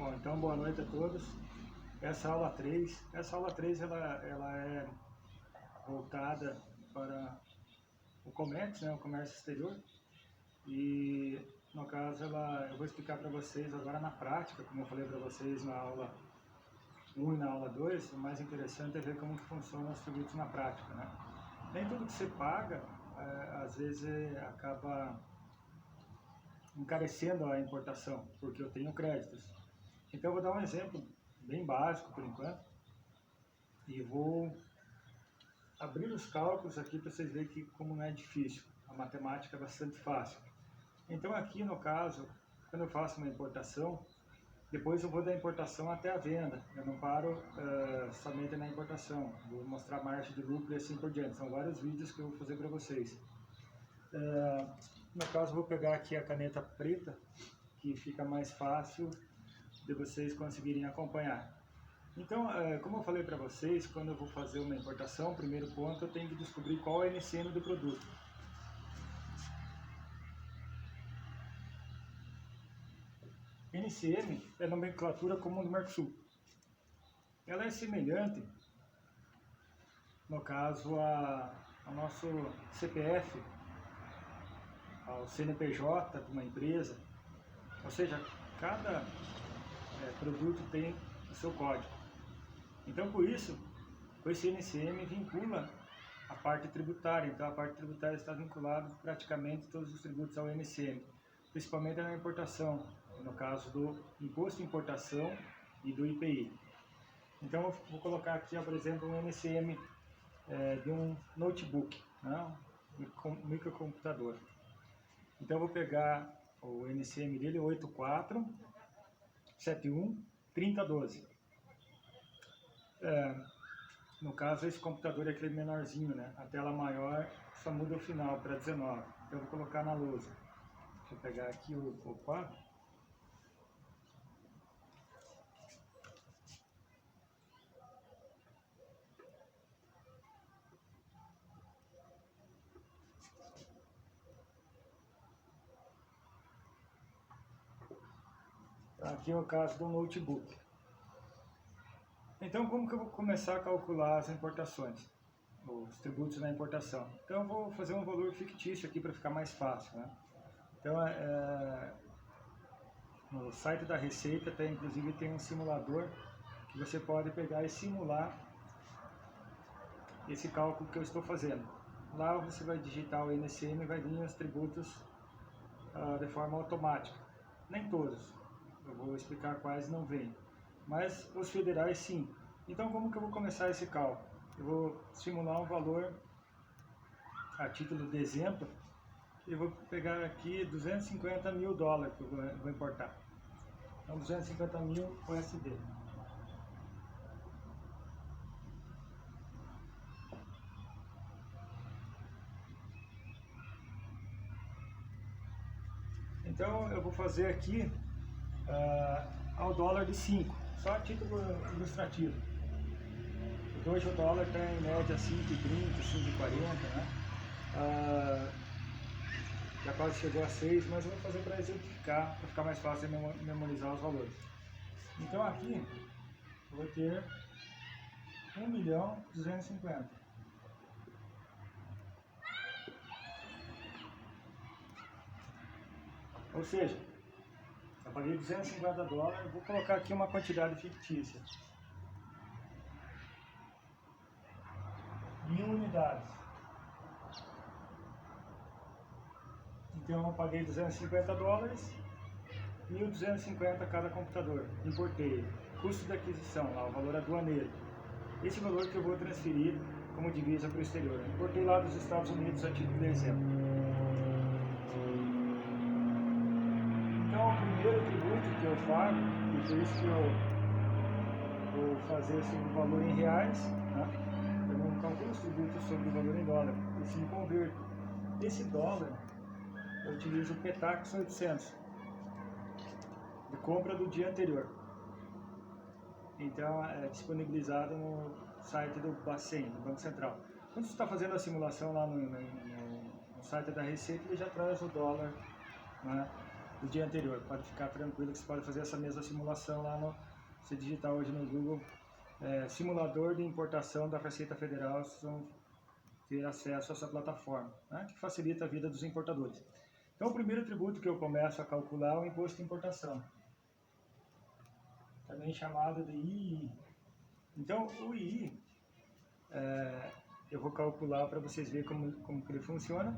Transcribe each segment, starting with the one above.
Bom, então boa noite a todos. Essa aula 3 ela é voltada para o Comex, né, o comércio exterior. E no caso eu vou explicar para vocês agora na prática, como eu falei para vocês na aula 1 e na aula 2, o mais interessante é ver como que funcionam os tributos na prática, né? Nem tudo que você paga, às vezes acaba encarecendo a importação, porque eu tenho créditos. Então eu vou dar um exemplo bem básico por enquanto e vou abrir os cálculos aqui para vocês verem que como não é difícil, a matemática é bastante fácil. Então aqui no caso, quando eu faço uma importação, depois eu vou da importação até a venda, eu não paro somente na importação, vou mostrar margem de lucro e assim por diante, são vários vídeos que eu vou fazer para vocês. No caso eu vou pegar aqui a caneta preta, que fica mais fácil de vocês conseguirem acompanhar. Então, como eu falei para vocês, quando eu vou fazer uma importação, o primeiro ponto eu tenho que descobrir qual é o NCM do produto. NCM é a nomenclatura comum do Mercosul. Ela é semelhante, no caso, ao nosso CPF, ao CNPJ de uma empresa, ou seja, cada produto tem o seu código. Então, por isso, com esse NCM vincula a parte tributária. Então, a parte tributária está vinculada praticamente todos os tributos ao NCM, principalmente na importação, no caso do imposto de importação e do IPI. Então, eu vou colocar aqui, por exemplo, um NCM de um notebook, né? Um microcomputador. Então, eu vou pegar o NCM dele, 84713012. No caso, esse computador é aquele menorzinho, né? A tela maior só muda o final para 19. Então, eu vou colocar na lousa. Deixa eu pegar aqui o quadro. Aqui é o caso do notebook. Então, como que eu vou começar a calcular as importações, os tributos na importação? Então, eu vou fazer um valor fictício aqui para ficar mais fácil, né? Então, no site da Receita, inclusive tem um simulador que você pode pegar e simular esse cálculo que eu estou fazendo. Lá você vai digitar o NCM e vai vir os tributos de forma automática. Nem todos, eu vou explicar quais não vêm, mas os federais sim. Então, como que eu vou começar esse cálculo? Eu vou simular um valor a título de exemplo e vou pegar aqui 250 mil dólares que eu vou importar. Então, 250 mil USD. Então, eu vou fazer aqui ao dólar de 5, só a título ilustrativo. Hoje o dólar está em média 5,30, 5,40, né? Já quase chegou a 6, mas eu vou fazer para exemplificar, para ficar mais fácil de memorizar os valores. Então aqui eu vou ter 1.250.000. Ou seja, eu paguei 250 dólares, vou colocar aqui uma quantidade fictícia. 1.000 unidades. Então eu paguei 250 dólares, 1.250 cada computador. Importei. Custo de aquisição, lá, o valor aduaneiro. Esse valor que eu vou transferir como divisa para o exterior. Importei lá dos Estados Unidos a título de exemplo. Então o primeiro tributo que eu pago, e por isso que eu vou fazer sobre o valor em reais, né? Eu não calculo os tributos sobre o valor em dólar, e sim converto. Esse dólar eu utilizo o PETAX 800 de compra do dia anterior. Então é disponibilizado no site do Bacen, do Banco Central. Quando você está fazendo a simulação lá no site da Receita, ele já traz o dólar, né, do dia anterior. Pode ficar tranquilo que você pode fazer essa mesma simulação lá no... Se digitar hoje no Google, simulador de importação da Receita Federal, vocês vão ter acesso a essa plataforma, né, que facilita a vida dos importadores. Então, o primeiro tributo que eu começo a calcular é o Imposto de Importação, também chamado de II. Então, o II, eu vou calcular para vocês verem como que ele funciona.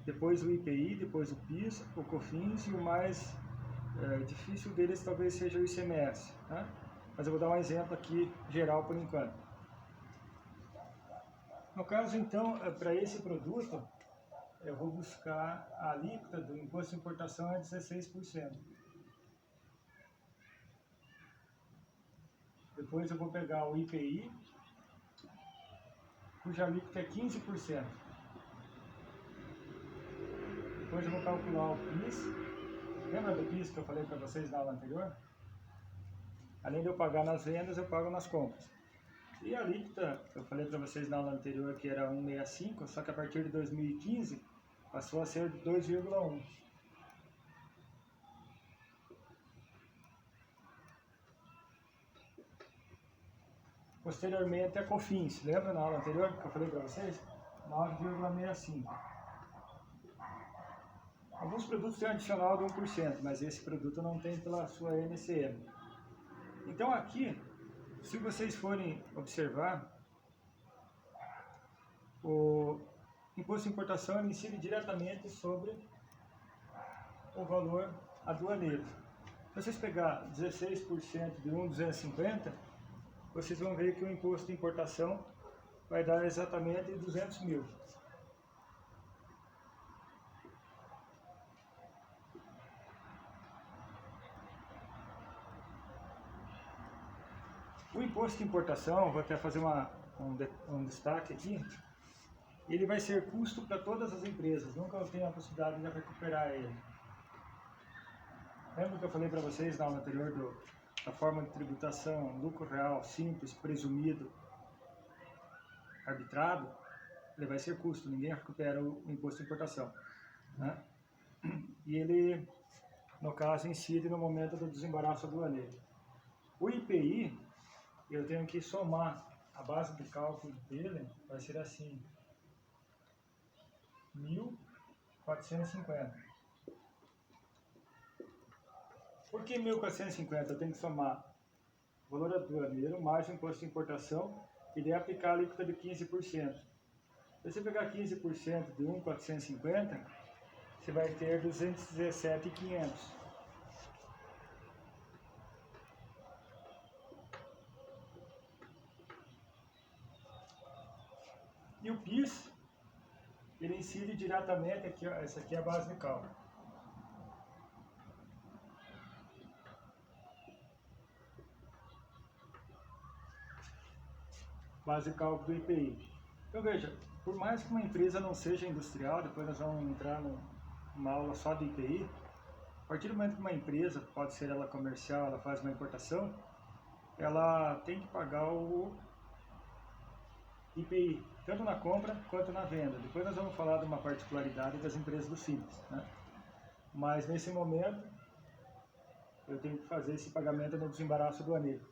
Depois o IPI, depois o PIS, o COFINS e o mais difícil deles talvez seja o ICMS, né? Mas eu vou dar um exemplo aqui geral por enquanto. No caso, então, para esse produto, eu vou buscar a alíquota do Imposto de Importação é 16%. Depois eu vou pegar o IPI, cuja alíquota é 15%. Depois eu vou calcular o PIS. Lembra do PIS que eu falei para vocês na aula anterior? Além de eu pagar nas vendas, eu pago nas compras. E a alíquota, eu falei para vocês na aula anterior que era 1,65, só que a partir de 2015 passou a ser 2,1. Posteriormente a COFINS, lembra na aula anterior que eu falei para vocês? 9,65. Alguns produtos têm um adicional de 1%, mas esse produto não tem pela sua NCM. Então aqui, se vocês forem observar, o Imposto de Importação incide diretamente sobre o valor aduaneiro. Se vocês pegar 16% de 1,250, vocês vão ver que o Imposto de Importação vai dar exatamente 200 mil. O Imposto de Importação, vou até fazer um destaque aqui, ele vai ser custo para todas as empresas, nunca eu tenho a possibilidade de recuperar ele. Lembra que eu falei para vocês na aula anterior da forma de tributação, lucro real, simples, presumido, arbitrado? Ele vai ser custo, ninguém recupera o Imposto de Importação, né? E ele, no caso, incide no momento do desembaraço aduaneiro. O IPI, eu tenho que somar a base de cálculo dele, vai ser assim, 1.450. Por que 1.450? Eu tenho que somar o valor aduaneiro mais o Imposto de Importação e daí aplicar a alíquota de 15%. Se você pegar 15% de 1.450, você vai ter 217.500. E o PIS, ele incide diretamente aqui, ó, essa aqui é a base de cálculo. Base de cálculo do IPI. Então veja, por mais que uma empresa não seja industrial, depois nós vamos entrar numa aula só do IPI, a partir do momento que uma empresa, pode ser ela comercial, ela faz uma importação, ela tem que pagar o IPI, tanto na compra quanto na venda. Depois nós vamos falar de uma particularidade das empresas do Simples, né? Mas nesse momento, eu tenho que fazer esse pagamento no desembaraço aduaneiro.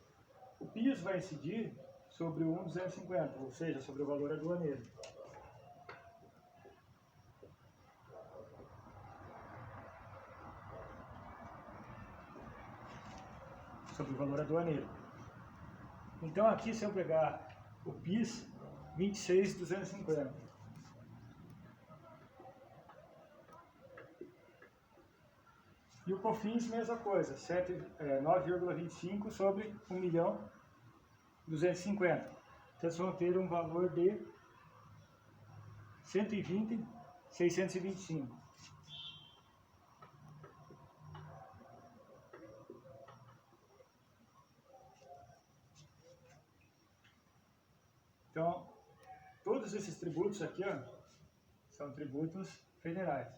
O PIS vai incidir sobre o 1.250, ou seja, sobre o valor aduaneiro. Sobre o valor aduaneiro. Então aqui, se eu pegar o PIS, 26.250. E o COFINS, mesma coisa, 9,25 sobre 1.250. Então vocês vão ter um valor de 120.625. Então, todos esses tributos aqui, ó, são tributos federais.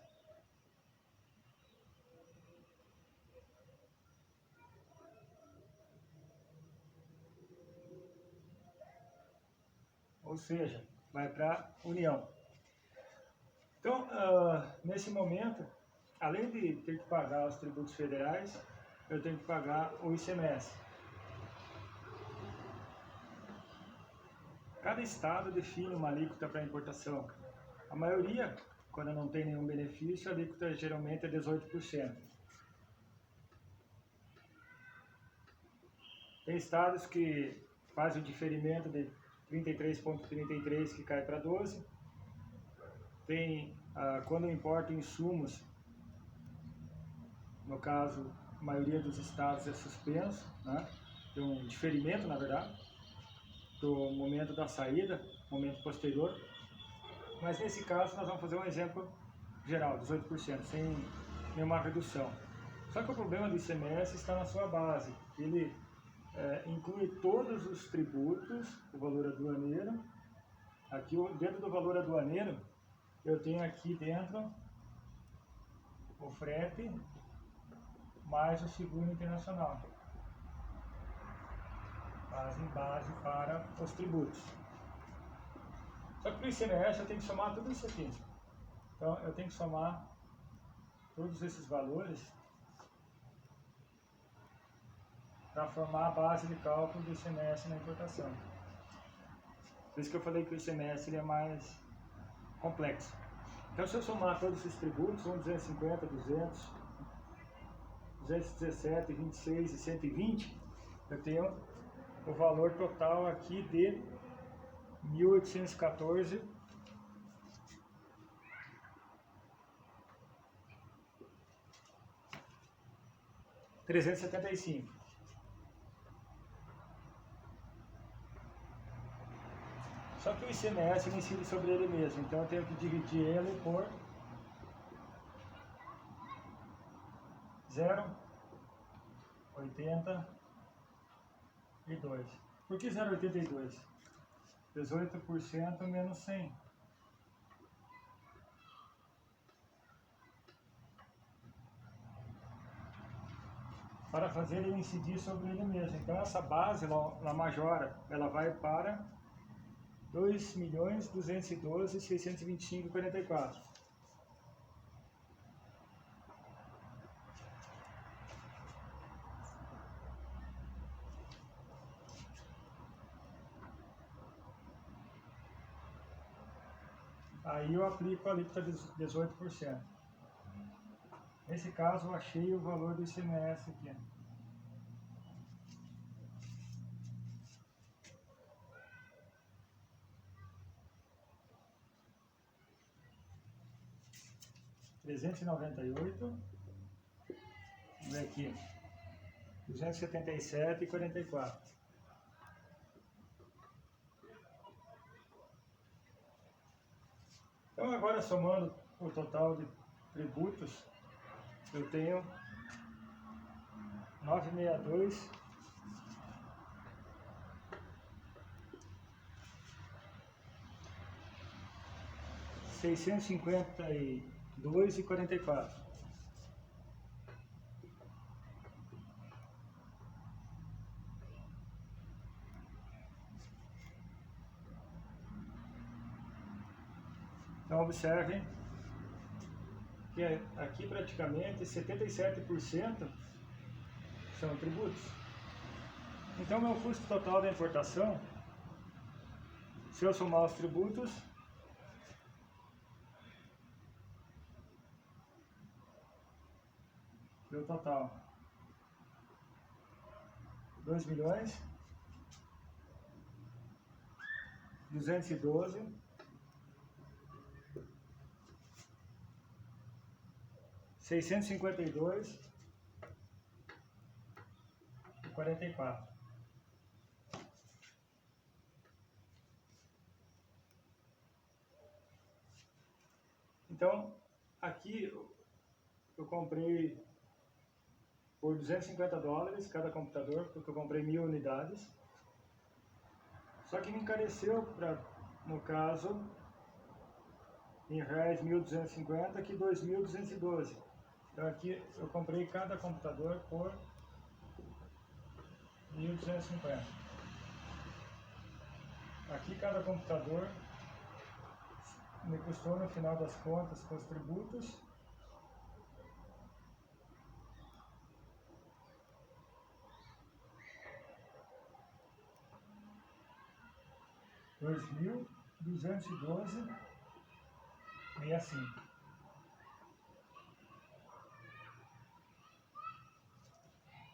Ou seja, vai para a União. Então, nesse momento, além de ter que pagar os tributos federais, eu tenho que pagar o ICMS. Cada estado define uma alíquota para importação. A maioria, quando não tem nenhum benefício, a alíquota geralmente é 18%. Tem estados que fazem o diferimento de 33,33 que cai para 12. Tem, quando importa insumos, no caso, a maioria dos estados é suspenso, né? Tem um diferimento, na verdade, do momento da saída, momento posterior. Mas nesse caso nós vamos fazer um exemplo geral, 18%, sem nenhuma redução. Só que o problema do ICMS está na sua base. Ele inclui todos os tributos, o valor aduaneiro. Aqui dentro do valor aduaneiro, eu tenho aqui dentro o frete mais o seguro internacional. Fazem base para os tributos. Só que para o ICMS eu tenho que somar tudo isso aqui. Então eu tenho que somar todos esses valores para formar a base de cálculo do ICMS na importação. Por isso que eu falei que o ICMS ele é mais complexo. Então, se eu somar todos esses tributos, são 250, 200, 217, 26 e 120, eu tenho o valor total aqui de 1.814 375. Só que o ICMS ele incide sobre ele mesmo, então eu tenho que dividir ele por 0,82. Por que 0,82? 18% menos 100. Para fazer ele incidir sobre ele mesmo. Então essa base, na majora, ela vai para 2.212.625,44. Aí eu aplico a alíquota de 18%. Nesse caso eu achei o valor do ICMS aqui. R$398, e aqui 277,44. Então agora somando o total de tributos, eu tenho 962 652,44. Então observem que aqui praticamente 77% são tributos. Então meu custo total da importação, se eu somar os tributos, deu total 2.212.652,44. Então, aqui eu comprei por $250 cada computador, porque eu comprei 1.000 unidades. Só que me encareceu, no caso, em reais 1.250, aqui 2.212. Então aqui eu comprei cada computador por 1.250. Aqui cada computador me custou, no final das contas, com os tributos, 2.212,65.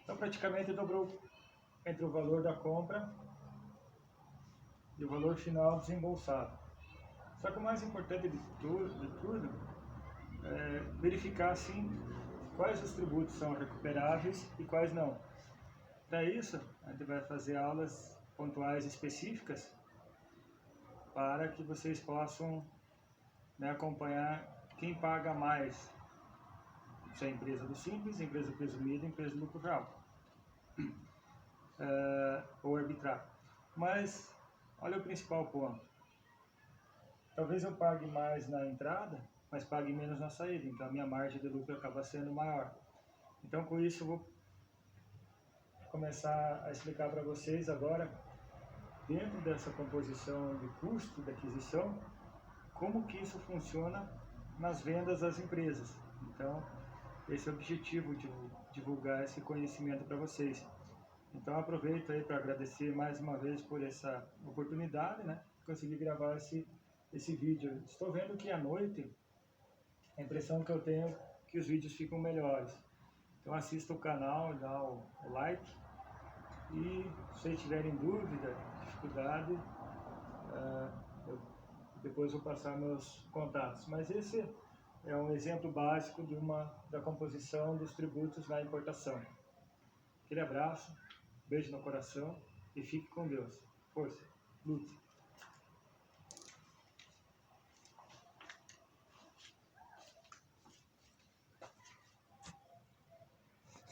Então praticamente dobrou entre o valor da compra e o valor final desembolsado. Só que o mais importante de tudo é verificar assim quais os tributos são recuperáveis e quais não. Para isso, a gente vai fazer aulas pontuais específicas para que vocês possam, né, acompanhar quem paga mais, se é a empresa do Simples, empresa do presumido, empresa do lucro real, ou arbitrar. Mas, olha o principal ponto. Talvez eu pague mais na entrada, mas pague menos na saída, então a minha margem de lucro acaba sendo maior. Então, com isso, eu vou começar a explicar para vocês agora, dentro dessa composição de custo de aquisição, como que isso funciona nas vendas das empresas. Então, esse é o objetivo de divulgar esse conhecimento para vocês. Então, aproveito aí para agradecer mais uma vez por essa oportunidade, né? Consegui gravar esse vídeo. Estou vendo que à noite, a impressão que eu tenho é que os vídeos ficam melhores. Então, assista o canal, dá o like. E se vocês tiverem dúvida, dificuldade, eu depois vou passar meus contatos. Mas esse é um exemplo básico da composição dos tributos na importação. Aquele abraço, beijo no coração e fique com Deus. Força, lute!